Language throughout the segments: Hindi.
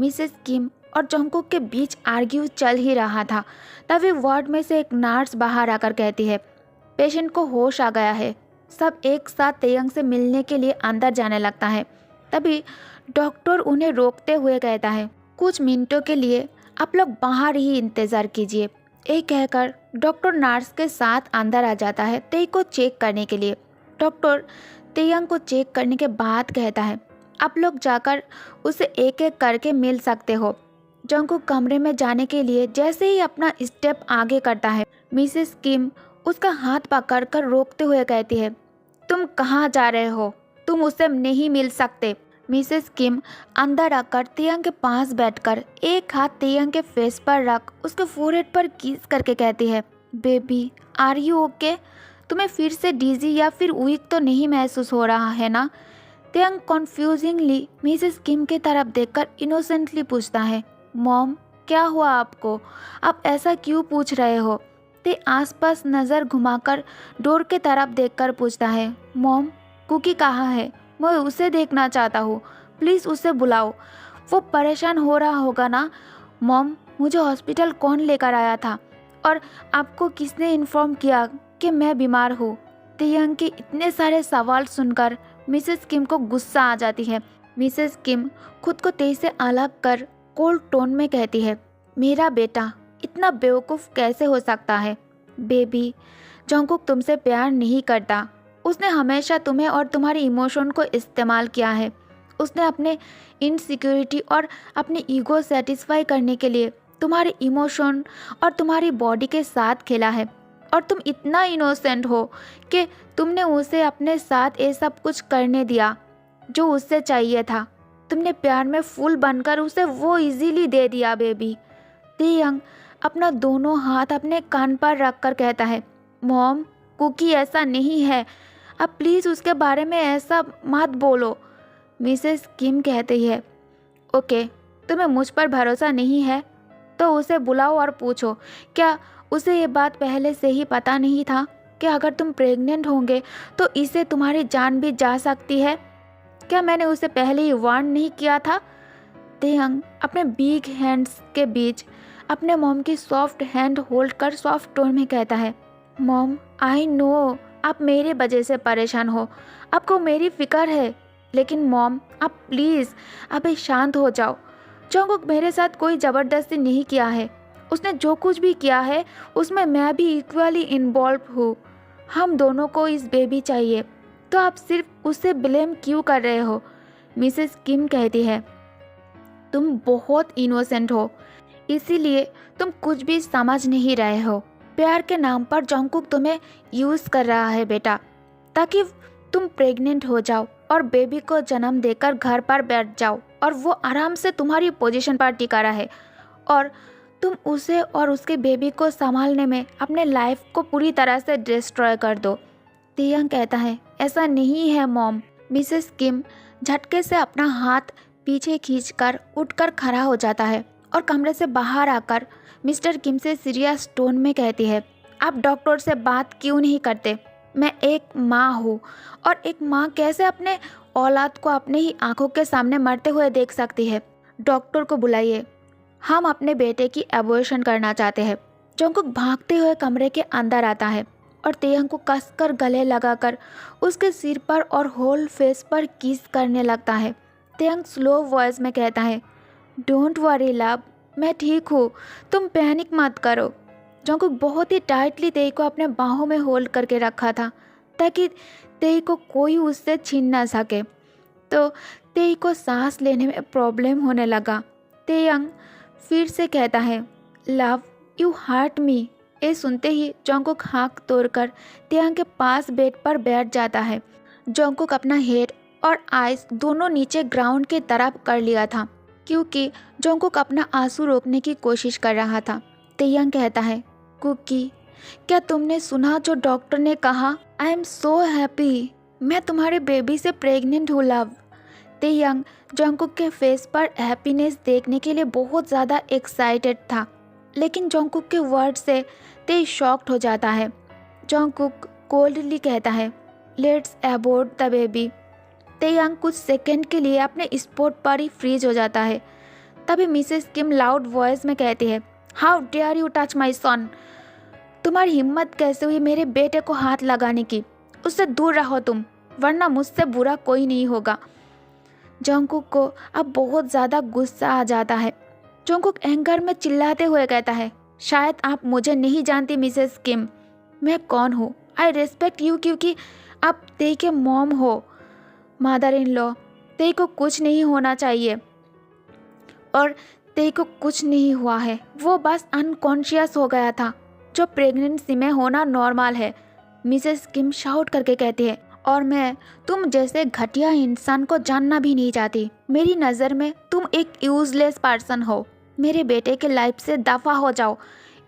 मिसेस किम और जंगकुक के बीच आर्ग्यू चल ही रहा था। तभी वार्ड में से एक नर्स बाहर आकर कहती है, पेशेंट को होश आ गया है। सब एक साथ तेयंग से मिलने के लिए अंदर जाने लगता है। तभी डॉक्टर उन्हें रोकते हुए कहता है, कुछ मिनटों के लिए आप लोग बाहर ही इंतज़ार कीजिए। ये कहकर डॉक्टर नर्स के साथ अंदर आ जाता है तेई को चेक करने के लिए। डॉक्टर तेयंग को चेक करने के बाद कहता है, आप लोग जाकर उसे एक एक करके मिल सकते हो। जंगकुक कमरे में जाने के लिए जैसे ही अपना स्टेप आगे करता है, मिसेस किम उसका हाथ पकड़कर रोकते हुए कहती है, तुम कहाँ जा रहे हो? तुम उससे नहीं मिल सकते। मिसेस किम अंदर आकर तेयंग के पास बैठकर एक हाथ तेयंग के फेस पर रख उसके फोरहेड पर किस करके कहती है, बेबी आर यू ओके? तुम्हें फिर से डिजी या फिर वीक तो नहीं महसूस हो रहा है ना? तेयंग कन्फ्यूजिंगली मिसेस किम की तरफ देखकर इनोसेंटली पूछता है, मॉम क्या हुआ आपको? आप ऐसा क्यों पूछ रहे हो? ते आसपास नज़र घुमाकर डोर के तरफ देखकर पूछता है, मॉम कुकी कहाँ है? मैं उसे देखना चाहता हूँ, प्लीज़ उसे बुलाओ। वो परेशान हो रहा होगा ना? मॉम मुझे हॉस्पिटल कौन लेकर आया था और आपको किसने इन्फॉर्म किया कि मैं बीमार हूँ? तेयंग के इतने सारे सवाल सुनकर मिसेस किम को गुस्सा आ जाती है। मिसेस किम खुद को तेज से अलग कर कोल्ड टोन में कहती है, मेरा बेटा इतना बेवकूफ़ कैसे हो सकता है? बेबी जंगकुक तुमसे प्यार नहीं करता। उसने हमेशा तुम्हें और तुम्हारी इमोशन को इस्तेमाल किया है। उसने अपने इनसिक्योरिटी और अपनी ईगो सेटिस्फाई करने के लिए तुम्हारे इमोशन और तुम्हारी बॉडी के साथ खेला है। और तुम इतना इनोसेंट हो कि तुमने उसे अपने साथ ये सब कुछ करने दिया जो उससे चाहिए था। तुमने प्यार में फूल बनकर उसे वो इजीली दे दिया। बेबी तेयंग अपना दोनों हाथ अपने कान पर रखकर कहता है, मॉम कुकी ऐसा नहीं है, अब प्लीज़ उसके बारे में ऐसा मत बोलो। मिसेस किम कहती है, ओके तुम्हें मुझ पर भरोसा नहीं है तो उसे बुलाओ और पूछो, क्या उसे ये बात पहले से ही पता नहीं था कि अगर तुम प्रेग्नेंट होंगे तो इससे तुम्हारी जान भी जा सकती है? क्या मैंने उसे पहले ही वार्न नहीं किया था? तेयंग अपने बिग हैंड्स के बीच अपने मॉम की सॉफ्ट हैंड होल्ड कर सॉफ्ट टोन में कहता है, मॉम आई नो आप मेरी वजह से परेशान हो, आपको मेरी फिक्र है, लेकिन मॉम आप प्लीज़ अभी शांत हो जाओ। जंगकुक मेरे साथ कोई ज़बरदस्ती नहीं किया है। उसने जो कुछ भी किया है उसमें मैं भी इक्वली इन्वॉल्व हूँ। हम दोनों को इस बेबी चाहिए, तो आप सिर्फ उसे ब्लेम क्यों कर रहे हो? मिसेस किम कहती है, तुम बहुत इनोसेंट हो, इसीलिए तुम कुछ भी समझ नहीं रहे हो। प्यार के नाम पर जंगकुक तुम्हें यूज़ कर रहा है बेटा, ताकि तुम प्रेग्नेंट हो जाओ और बेबी को जन्म देकर घर पर बैठ जाओ और वो आराम से तुम्हारी पोजीशन पर टिका रहे और तुम उसे और उसके बेबी को संभालने में अपने लाइफ को पूरी तरह से डिस्ट्रॉय कर दो। तेयंग कहता है, ऐसा नहीं है मॉम। मिसेस किम झटके से अपना हाथ पीछे खींचकर उठकर खड़ा हो जाता है और कमरे से बाहर आकर मिस्टर किम से सीरियस टोन में कहती है, आप डॉक्टर से बात क्यों नहीं करते? मैं एक माँ हूँ और एक माँ कैसे अपने औलाद को अपने ही आंखों के सामने मरते हुए देख सकती है? डॉक्टर को बुलाइए, हम अपने बेटे की एबॉर्शन करना चाहते हैं। जंगकुक भागते हुए कमरे के अंदर आता है और तेयंग को कसकर गले लगाकर उसके सिर पर और होल फेस पर किस करने लगता है। तेयंग स्लो वॉइस में कहता है, डोंट वरी लव, मैं ठीक हूँ, तुम पैनिक मत करो। जंगकुक बहुत ही टाइटली तेई को अपने बाहों में होल्ड करके रखा था ताकि तेई को कोई उससे छीन ना सके। तो तेई को सांस लेने में प्रॉब्लम होने लगा। तेयंग फिर से कहता है, लव यू हर्ट मी। ये सुनते ही जंगकुक हाँक तोड़कर तेयंग के पास बेड पर बैठ जाता है। जंगकुक अपना हेड और आइज दोनों नीचे ग्राउंड की तरफ कर लिया था क्योंकि जंगकुक अपना आंसू रोकने की कोशिश कर रहा था। तेयंग कहता है, कुकी क्या तुमने सुना जो डॉक्टर ने कहा? आई एम सो हैप्पी, मैं तुम्हारे बेबी से प्रेग्नेंट हूँ लव। तेयंग जंगकुक के फेस पर हैप्पीनेस देखने के लिए बहुत ज़्यादा एक्साइटेड था, लेकिन जंगकुक के वर्ड से ते शॉक्ड हो जाता है। जंगकुक कोल्डली कहता है, लेट्स अबॉर्ट द बेबी। तेयंग कुछ सेकंड के लिए अपने स्पॉट पर ही फ्रीज हो जाता है। तभी मिसेस किम लाउड वॉइस में कहती है, how dare you touch my son. तुम्हारी हिम्मत कैसे हुई मेरे बेटे को हाथ लगाने की? उससे दूर रहो तुम, वरना मुझसे बुरा कोई नहीं होगा। जंगकुक को अब बहुत ज़्यादा गुस्सा आ जाता है। जंगकुक एंगर में चिल्लाते हुए कहता है, शायद आप मुझे नहीं जानती मिसेस किम, मैं कौन हूँ। आई रेस्पेक्ट यू क्योंकि आप तेई के मॉम हो। मदर इन लॉ, तेई को कुछ नहीं होना चाहिए और तेई को कुछ नहीं हुआ है, वो बस अनकॉन्शियस हो गया था, जो प्रेगनेंसी में होना नॉर्मल है। मिसेस किम शाउट करके कहती है, और मैं तुम जैसे घटिया इंसान को जानना भी नहीं चाहती। मेरी नज़र में तुम एक यूजलेस पर्सन हो। मेरे बेटे के लाइफ से दफा हो जाओ।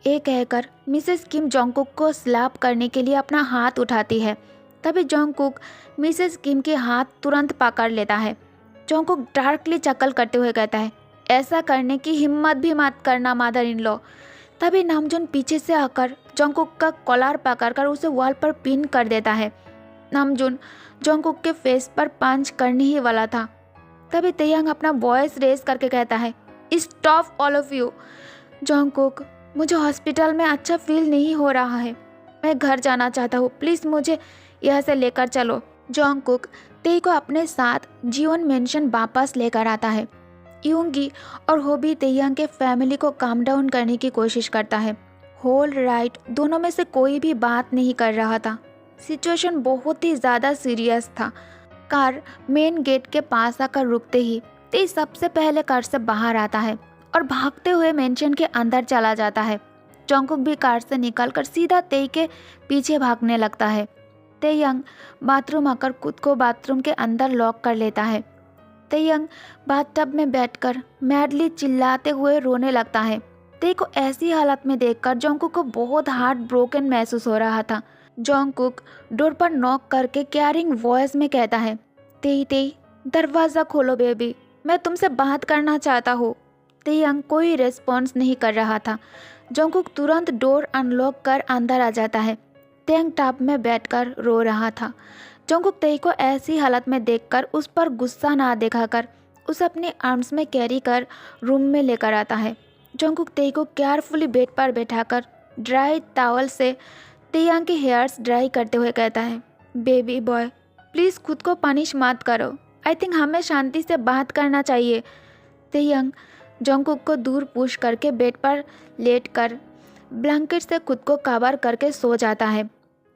ये कहकर मिसेस किम जंगकुक को स्लैप करने के लिए अपना हाथ उठाती है। तभी जंगकुक मिसेस किम के हाथ तुरंत पकड़ लेता है। जंगकुक डार्कली चकल करते हुए कहता है, ऐसा करने की हिम्मत भी मत करना मदर इन लॉ। तभी नामजून पीछे से आकर जंगकुक का कॉलर पकड़कर उसे वॉल पर पिन कर देता है। नामजून जंगकुक के फेस पर पंच करने ही वाला था। तभी तेयंग अपना वॉइस रेस करके कहता है, stop all of you. Jungkook, मुझे हॉस्पिटल में अच्छा फील नहीं हो रहा है, मैं घर जाना चाहता हूँ, प्लीज़ मुझे यहाँ से लेकर चलो। जंगकुक तेई को अपने साथ जीवन मेंशन वापस लेकर आता है। यूंगी और होबी तेयंग के फैमिली को काम डाउन करने की कोशिश करता है। होल राइट दोनों में से कोई भी बात नहीं कर रहा था। सिचुएशन बहुत ही ज़्यादा सीरियस था। कार मेन गेट के पास आकर रुकते ही तेई सबसे पहले कार से बाहर आता है और भागते हुए मेंशन के अंदर चला जाता है। जंगकुक भी कार से निकलकर सीधा तेई के पीछे भागने लगता है। तेयंग बाथरूम आकर खुद को बाथरूम के अंदर लॉक कर लेता है। तेयंग बाथटब में बैठकर मैडली चिल्लाते हुए रोने लगता है। तेई को ऐसी हालत में देखकर जंगकुक को बहुत हार्ट ब्रोकन महसूस हो रहा था। जंगकुक डोर पर नॉक करके केयरिंग वॉइस में कहता है, तेई तेई दरवाज़ा खोलो बेबी, मैं तुमसे बात करना चाहता हूँ। तेयंग कोई रिस्पॉन्स नहीं कर रहा था। जंगकुक तुरंत डोर अनलॉक कर अंदर आ जाता है। तेयंग टब में बैठकर रो रहा था। जंगकुक तेई को ऐसी हालत में देखकर उस पर गुस्सा ना दिखाकर उसे अपने आर्म्स में कैरी कर रूम में लेकर आता है। जंगकुक तेई को केयरफुली बेड पर बैठाकर ड्राई टॉवल से तेयंग के हेयर्स ड्राई करते हुए कहता है, बेबी बॉय प्लीज़ खुद को पनिश मत करो, आई थिंक हमें शांति से बात करना चाहिए। तेयंग जंगकुक को दूर पुश करके बेड पर लेटकर ब्लैंकेट से खुद को कवर करके सो जाता है।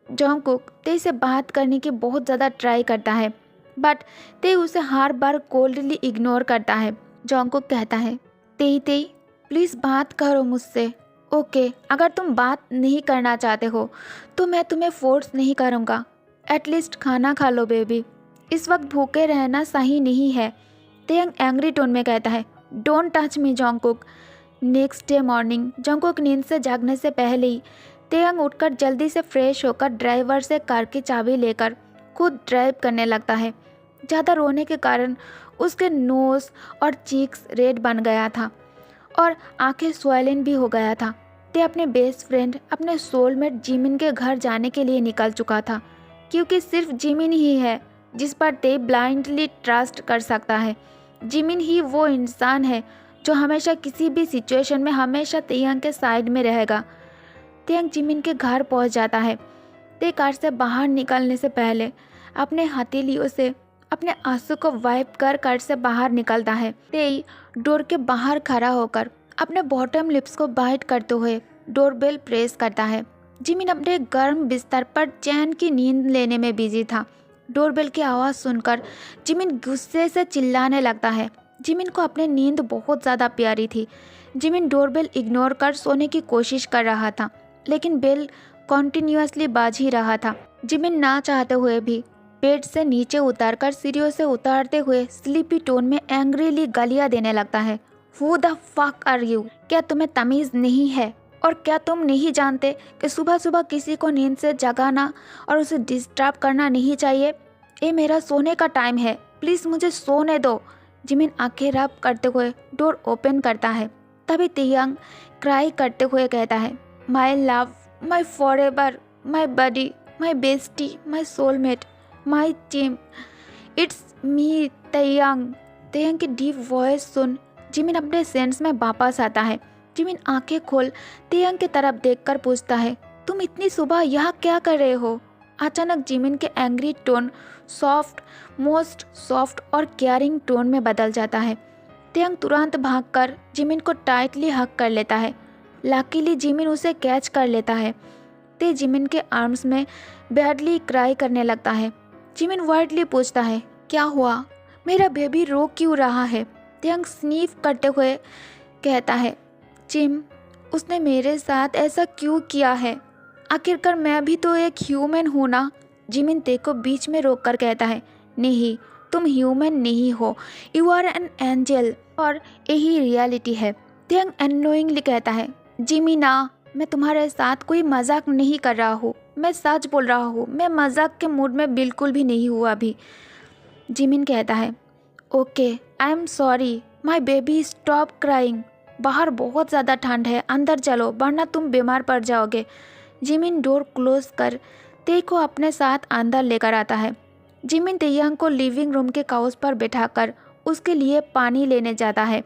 जंगकुक तेई से बात करने की बहुत ज़्यादा ट्राई करता है, बट तेई उसे हर बार कोल्डली इग्नोर करता है। जंगकुक कहता है, तेई तेई प्लीज़ बात करो मुझसे। ओके, अगर तुम बात नहीं करना चाहते हो तो मैं तुम्हें फोर्स नहीं करूँगा। एटलीस्ट खाना खा लो बेबी, इस वक्त भूखे रहना सही नहीं है। तेयंग एंग्री टोन में कहता है, don't touch me Jungkook. Next day morning Jungkook नींद से जागने से पहले ही तेयंग उठकर जल्दी से फ्रेश होकर ड्राइवर से कार की चाबी लेकर खुद ड्राइव करने लगता है। ज़्यादा रोने के कारण उसके नोज़ और चीक्स रेड बन गया था और आंखें स्वेलिन भी हो गया था। ते अपने बेस्ट फ्रेंड अपने सोलमेट जिमिन के घर जाने के लिए निकल चुका था, क्योंकि सिर्फ जिमिन ही है जिस पर ते ब्लाइंडली ट्रस्ट कर सकता है। जिमिन ही वो इंसान है जो हमेशा किसी भी सिचुएशन में हमेशा तेयंग के साइड में रहेगा। तेयंग जिमिन के घर पहुंच जाता है। ते कार से बाहर निकलने से पहले अपने हथेलियों से अपने आंसू को वाइप कर कार से बाहर निकलता है। तेई डोर के बाहर खड़ा होकर अपने बॉटम लिप्स को बाइट करते हुए डोरबेल प्रेस करता है। जिमिन अपने गर्म बिस्तर पर चैन की नींद लेने में बिजी था। डोरबेल की आवाज़ सुनकर जिमिन गुस्से से चिल्लाने लगता है। जिमिन को अपनी नींद बहुत ज़्यादा प्यारी थी। जिमिन डोरबेल इग्नोर कर सोने की कोशिश कर रहा था, लेकिन बेल कॉन्टिन्यूसली बाज ही रहा था। जिमिन ना चाहते हुए भी बेड से नीचे उतारकर सीढ़ियों से उतारते हुए स्लीपी टोन में एंग्रीली गालियाँ देने लगता है। Who the fuck are you? क्या तुम्हें तमीज़ नहीं है? और क्या तुम नहीं जानते कि सुबह सुबह किसी को नींद से जगाना और उसे डिस्टर्ब करना नहीं चाहिए? ये मेरा सोने का टाइम है, प्लीज़ मुझे सोने दो। जिमिन आंखें रब करते हुए डोर ओपन करता है। तभी तेयंग क्राई करते हुए कहता है, my love, my forever, my buddy, my bestie, my soulmate, my team, it's me Taehyung. Taehyung की डीप वॉइस सुन जिमिन अपने सेंस में वापस आता है। जिमिन आंखें खोल तेयंग की तरफ देखकर पूछता है, तुम इतनी सुबह यहाँ क्या कर रहे हो? अचानक जिमिन के angry tone soft, most soft और केयरिंग टोन में बदल जाता है। तेयंग तुरंत भागकर जिमिन को टाइटली हग कर लेता है। लकीली जिमिन उसे कैच कर लेता है। ते जिमिन के आर्म्स में बैडली क्राई करने लगता है। जिमिन वर्डली पूछता है, क्या हुआ? मेरा बेबी रो क्यों रहा है? तेयंग स्नीफ करते हुए कहता है, जिम, उसने मेरे साथ ऐसा क्यों किया है? आखिरकार मैं भी तो एक ह्यूमन हूँ ना। जिमिन ते को बीच में रोककर कहता है, नहीं, तुम ह्यूमन नहीं हो, यू आर एन एंजल, और यही रियलिटी है। तेयंग अननोइंगली कहता है, जिमिना, मैं तुम्हारे साथ कोई मजाक नहीं कर रहा हूँ, मैं सच बोल रहा हूँ, मैं मजाक के मूड में बिल्कुल भी नहीं हुआ अभी। जिमिन कहता है, okay, I am sorry, my baby, stop crying. बाहर बहुत ज़्यादा ठंड है, अंदर चलो वरना तुम बीमार पड़ जाओगे। जिमिन डोर क्लोज कर ते को अपने साथ अंदर लेकर आता है। जिमिन तेयंग को लिविंग रूम के काउच पर बैठाकर उसके लिए पानी लेने जाता है।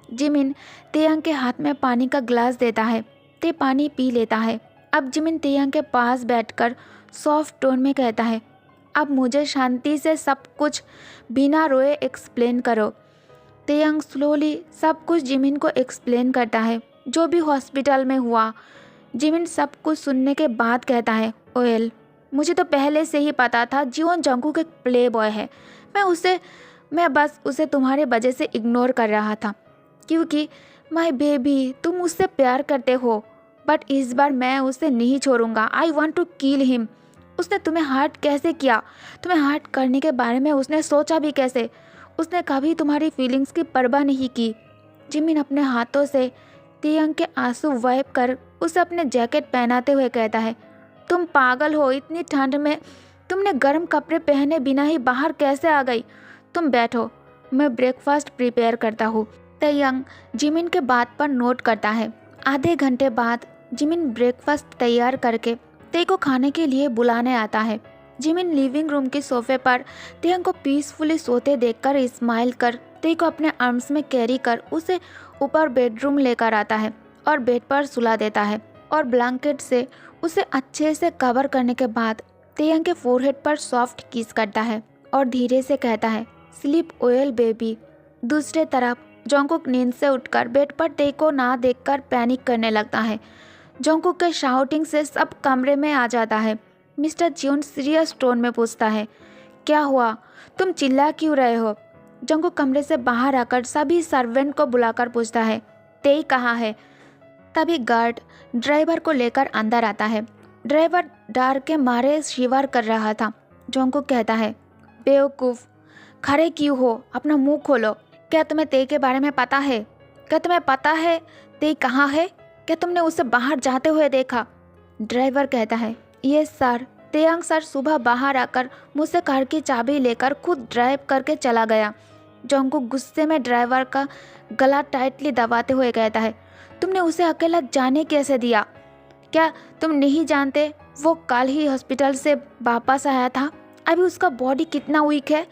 जिमिन तेयंग के हाथ में पानी का ग्लास देता है। ते पानी पी लेता है। अब जिमिन तेयंग के पास बैठकर सॉफ्ट टोन में कहता है, अब मुझे शांति से सब कुछ बिना रोए एक्सप्लेन करो। तेयंग स्लोली सब कुछ जिमिन को एक्सप्लेन करता है, जो भी हॉस्पिटल में हुआ। जिमिन सब कुछ सुनने के बाद कहता है, ओएल, मुझे तो पहले से ही पता था जियोन जंगकुक एक प्ले बॉय है। मैं बस उसे तुम्हारे वजह से इग्नोर कर रहा था, क्योंकि माय बेबी, तुम उससे प्यार करते हो, बट इस बार मैं उसे नहीं छोड़ूंगा। I want to kill him. उसने तुम्हें हर्ट कैसे किया? तुम्हें हर्ट करने के बारे में उसने सोचा भी कैसे? उसने कभी तुम्हारी फीलिंग्स की परवाह नहीं की। जिमिन अपने हाथों से तेयंग के आंसू वाइप कर उसे अपने जैकेट पहनाते हुए कहता है, तुम पागल हो, इतनी ठंड में तुमने गर्म कपड़े पहने बिना ही बाहर कैसे आ गई? तुम बैठो, मैं ब्रेकफास्ट प्रिपेयर करता हूँ। तेयंग जिमिन के बात पर नोट करता है। आधे घंटे बाद जिमिन ब्रेकफास्ट तैयार करके ते को खाने के लिए बुलाने आता है। जिमिन लिविंग रूम के सोफे पर तेयंग को पीसफुली सोते देखकर स्माइल कर ते को अपने आर्म्स में कैरी कर उसे ऊपर बेडरूम लेकर आता है और बेड पर सुला देता है और ब्लैंकेट से उसे अच्छे से कवर करने के बाद तेयंग के फोरहेड पर सॉफ्ट किस करता है और धीरे से कहता है, स्लीप ओयल बेबी। दूसरे तरफ जंगकुक नींद से उठकर बेड पर ते को ना देखकर पैनिक करने लगता है। जंगकुक के शाउटिंग से सब कमरे में आ जाता है। मिस्टर जियोन सीरियस टोन में पूछता है, क्या हुआ? तुम चिल्ला क्यों रहे हो? जंगकुक कमरे से बाहर आकर सभी सर्वेंट को बुलाकर पूछता है, ते कहाँ है? तभी गार्ड ड्राइवर को लेकर अंदर आता है। ड्राइवर डर के मारे शिवर कर रहा था। जंगकुक कहता है, बेवकूफ़, खड़े क्यों हो? अपना मुंह खोलो। क्या तुम्हें ते के बारे में पता है? क्या तुम्हें पता है ते कहाँ है? क्या तुमने उसे बाहर जाते हुए देखा? ड्राइवर कहता है, यस सर। तेयंग सर सुबह बाहर आकर मुझसे कार की चाबी लेकर खुद ड्राइव करके चला गया। जंगकुक गुस्से में ड्राइवर का गला टाइटली दबाते हुए कहता है, तुमने उसे अकेला जाने कैसे दिया? क्या तुम नहीं जानते वो कल ही हॉस्पिटल से वापस आया था? अभी उसका बॉडी कितना वीक है।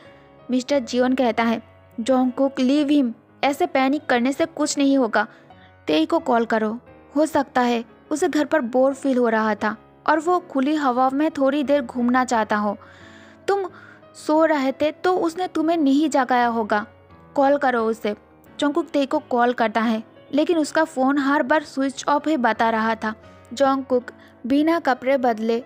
मिस्टर जियोन कहता है, जंगकुक लीव हिम, ऐसे पैनिक करने से कुछ नहीं होगा। तेई को कॉल करो, हो सकता है उसे घर पर बोर फील हो रहा था और वो खुली हवा में थोड़ी देर घूमना चाहता हो। तुम सो रहे थे तो उसने तुम्हें नहीं जगाया होगा, कॉल करो उसे। जंगकुक तेई को कॉल करता है लेकिन उसका फ़ोन हर बार स्विच ऑफ ही बता रहा था। जंगकुक बिना कपड़े बदले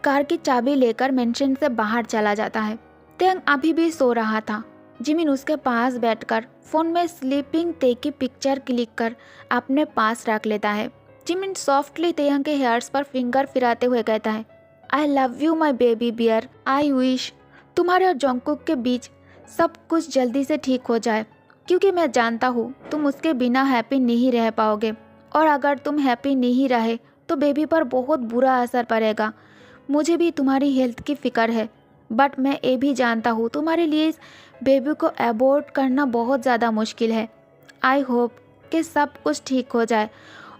कार की चाबी लेकर मेंशन से बाहर चला जाता है। तेयंग अभी भी सो रहा था। जिमिन उसके पास बैठकर फ़ोन में स्लीपिंग ते की पिक्चर क्लिक कर अपने पास रख लेता है। जिमिन सॉफ्टली तेयंग के हेयर्स पर फिंगर फिराते हुए कहता है, I love you my baby bear. I wish तुम्हारे और जंगकुक के बीच सब कुछ जल्दी से ठीक हो जाए, क्योंकि मैं जानता हूँ तुम उसके बिना हैप्पी नहीं रह पाओगे, और अगर तुम हैप्पी नहीं रहे तो बेबी पर बहुत बुरा असर पड़ेगा। मुझे भी तुम्हारी हेल्थ की फ़िक्र है, बट मैं ये भी जानता हूँ तुम्हारे लिए इस बेबी को अबॉर्ट करना बहुत ज़्यादा मुश्किल है। आई होप कि सब कुछ ठीक हो जाए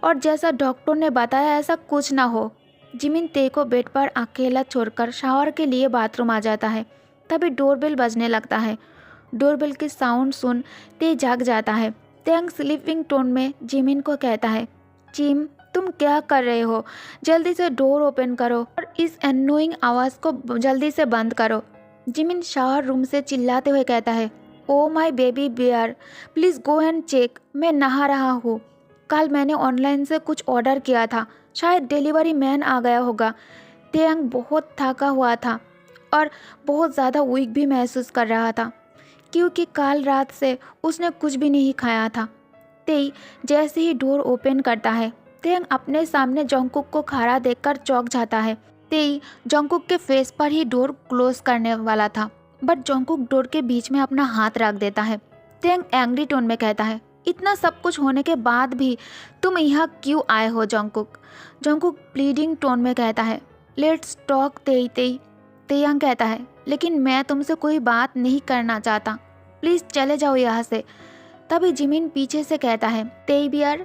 और जैसा डॉक्टर ने बताया ऐसा कुछ ना हो। जिमिन ते को बेड पर अकेला छोड़कर शावर के लिए बाथरूम आ जाता है। तभी डोरबेल बजने लगता है। डोरबेल की साउंड सुन ते जाग जाता है। तेयंग स्लीपिंग टोन में जिमिन को कहता है, जिम तुम क्या कर रहे हो, जल्दी से डोर ओपन करो और इस एनोइंग आवाज़ को जल्दी से बंद करो। जिमिन शावर रूम से चिल्लाते हुए कहता है, oh my baby bear, please go and check, मैं नहा रहा हूँ। कल मैंने ऑनलाइन से कुछ ऑर्डर किया था, शायद डिलीवरी मैन आ गया होगा। तेयंग बहुत थका हुआ था और बहुत ज़्यादा वीक भी महसूस कर रहा था क्योंकि कल रात से उसने कुछ भी नहीं खाया था। तेई जैसे ही डोर ओपन करता है, तेयंग अपने सामने जोंगकुक को खड़ा देखकर चौंक जाता है। तेई जोंगकुक के फेस पर ही डोर क्लोज करने वाला था, बट जोंगकुक डोर के बीच में अपना हाथ रख देता है। तेयंग एंग्री टोन में कहता है, इतना सब कुछ होने के बाद भी तुम यहाँ क्यों आए हो जोंगकुक? जोंगकुक प्लीडिंग टोन में कहता है, लेट्स टॉक तेई तेई। तेयंग कहता है, लेकिन मैं तुमसे कोई बात नहीं करना चाहता, प्लीज़ चले जाओ यहाँ से। तभी जिमिन पीछे से कहता है, तेई बियर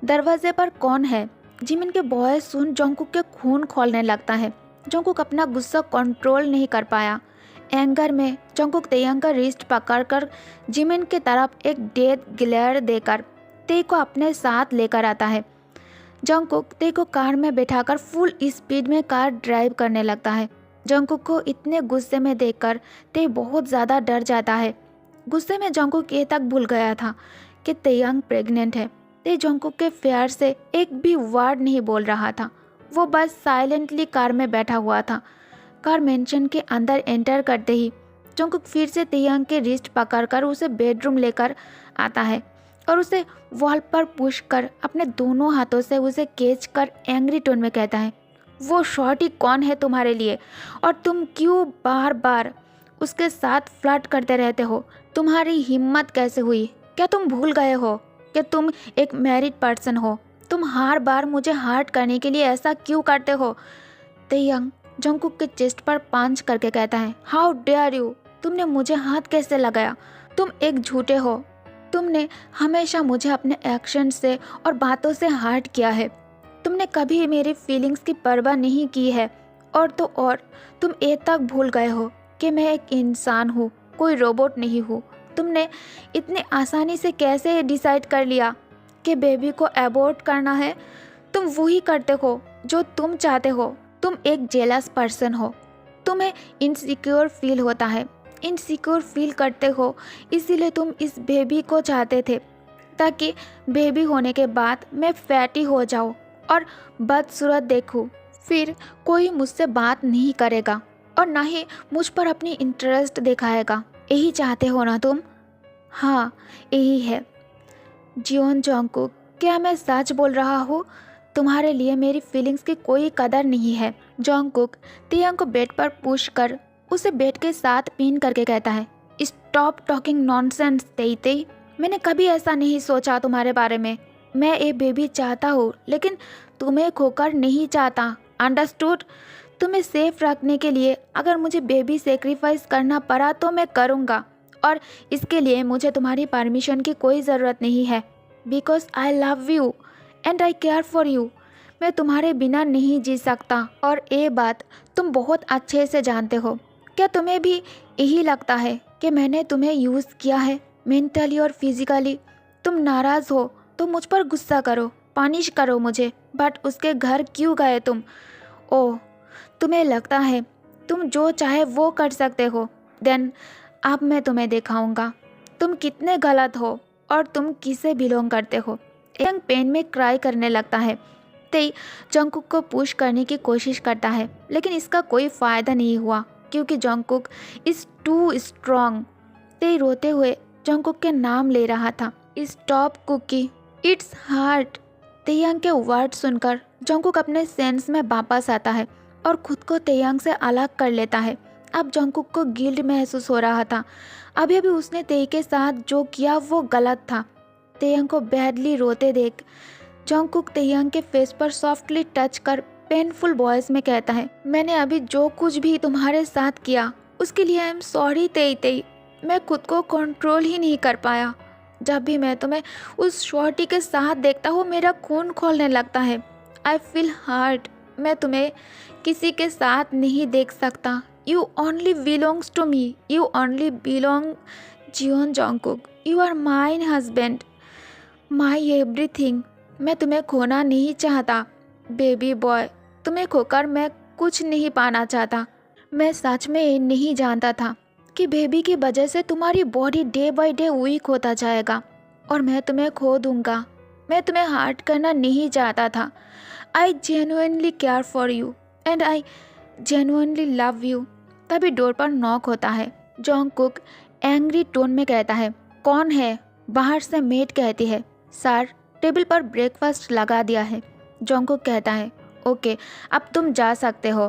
दरवाजे पर कौन है? जिमिन के वॉइस सुन जोंगकुक के खून खौलने लगता है। जोंगकुक अपना गुस्सा कंट्रोल नहीं कर पाया। एंगर में जोंगकुक तेयंग का रिस्ट पकड़कर जिमिन की तरफ एक डेथ ग्लेयर देकर तेई को अपने साथ लेकर आता है। जोंगकुक तेई को कार में बैठाकर फुल स्पीड में कार ड्राइव करने लगता है। जोंगकुक को इतने गुस्से में देखकर तेई बहुत ज़्यादा डर जाता है। गुस्से में जोंगकुक ये तक भूल गया था कि तेयंग प्रेग्नेंट है। तेई जोंगकुक के प्यार से एक भी वर्ड नहीं बोल रहा था, वो बस साइलेंटली कार में बैठा हुआ था। कार मेंशन के अंदर एंटर करते ही जोंगकुक फिर से तेयंग के रिस्ट पकड़कर उसे बेडरूम लेकर आता है और उसे वॉल पर पुश कर अपने दोनों हाथों से उसे खींच कर एंग्री टोन में कहता है, वो शॉर्टी कौन है तुम्हारे लिए और तुम क्यों बार बार उसके साथ फ्लर्ट करते रहते हो? तुम्हारी हिम्मत कैसे हुई? क्या तुम भूल गए हो कि तुम एक मैरिड पर्सन हो? तुम हर बार मुझे हर्ट करने के लिए ऐसा क्यों करते हो? तेयंग जोंगकुक के चेस्ट पर पंच करके कहता है, हाउ डेयर यू, तुमने मुझे हाथ कैसे लगाया? तुम एक झूठे हो। तुमने हमेशा मुझे अपने एक्शन से और बातों से हर्ट किया है। तुमने कभी मेरी फीलिंग्स की परवाह नहीं की है। और तो और तुम ये तक भूल गए हो कि मैं एक इंसान हूँ, कोई रोबोट नहीं हूँ। तुमने इतनी आसानी से कैसे डिसाइड कर लिया कि बेबी को अबॉर्ट करना है? तुम वही करते हो जो तुम चाहते हो। तुम एक जेलस पर्सन हो। तुम्हें इनसिक्योर फील होता है, इनसिक्योर फील करते हो, इसीलिए तुम इस बेबी को चाहते थे ताकि बेबी होने के बाद मैं फैटी हो जाऊँ और बदसूरत देखूँ। फिर कोई मुझसे बात नहीं करेगा और ना ही मुझ पर अपनी इंटरेस्ट दिखाएगा। यही चाहते हो ना तुम? हाँ, यही है। जियोन जोंगकुक, क्या मैं सच बोल रहा हूँ? तुम्हारे लिए मेरी फीलिंग्स की कोई कदर नहीं है। जोंगकुक तेयंग को बेड पर पुश कर उसे बेड के साथ पिन करके कहता है, स्टॉप टॉकिंग नॉनसेंस तेई तेई। मैंने कभी ऐसा नहीं सोचा तुम्हारे बारे में। मैं ये बेबी चाहता हूँ लेकिन तुम्हें खोकर नहीं चाहता, अंडरस्टूड? तुम्हें सेफ रखने के लिए अगर मुझे बेबी सेक्रीफाइस करना पड़ा तो मैं करूँगा और इसके लिए मुझे तुम्हारी परमिशन की कोई ज़रूरत नहीं है। Because I love you and I care for you. मैं तुम्हारे बिना नहीं जी सकता और ये बात तुम बहुत अच्छे से जानते हो। क्या तुम्हें भी यही लगता है कि मैंने तुम्हें यूज़ किया है मेंटली और फिजिकली? तुम नाराज़ हो तो मुझ पर गुस्सा करो, पनिश करो मुझे, बट उसके घर क्यों गए तुम? ओह, तुम्हें लगता है तुम जो चाहे वो कर सकते हो? देन अब मैं तुम्हें दिखाऊंगा तुम कितने गलत हो और तुम किसे बिलोंग करते हो। तेयंग पेन में क्राई करने लगता है। तेई जोंगकुक को पुश करने की कोशिश करता है लेकिन इसका कोई फ़ायदा नहीं हुआ क्योंकि जोंगकुक इज़ टू स्ट्रॉन्ग। तेई रोते हुए जोंगकुक के नाम ले रहा था, स्टॉप कुकी, इट्स हार्ट। तेयंग के वर्ड सुनकर जोंगकुक अपने सेंस में वापस आता है और खुद को तेयंग से अलग कर लेता है। अब जोंगकुक को गिल्ट महसूस हो रहा था। अभी अभी उसने तेई के साथ जो किया वो गलत था। तेयंग को बैडली रोते देख जोंगकुक तेयंग के फेस पर सॉफ्टली टच कर पेनफुल वॉइस में कहता है, मैंने अभी जो कुछ भी तुम्हारे साथ किया उसके लिए आई एम सॉरी तेई तेई। मैं खुद को कंट्रोल ही नहीं कर पाया। जब भी मैं तुम्हें उस शॉर्टी के साथ देखता हूँ मेरा खून खौलने लगता है। I feel hurt. मैं तुम्हें किसी के साथ नहीं देख सकता। You only belongs to me, you only belong Jeon Jungkook, you are mine husband. My everything, मैं तुम्हें खोना नहीं चाहता बेबी बॉय। तुम्हें खोकर मैं कुछ नहीं पाना चाहता। मैं सच में नहीं जानता था कि बेबी की वजह से तुम्हारी body day by day weak होता जाएगा और मैं तुम्हें खो दूंगा। मैं तुम्हें हर्ट करना नहीं चाहता था। I genuinely care for you and I genuinely love you. तभी डोर पर नॉक होता है। जॉन्गकुक एंग्री टोन में कहता है, कौन है? बाहर से मेड कहती है, सर टेबल पर ब्रेकफास्ट लगा दिया है। जॉन्गकुक कहता है, ओके अब तुम जा सकते हो।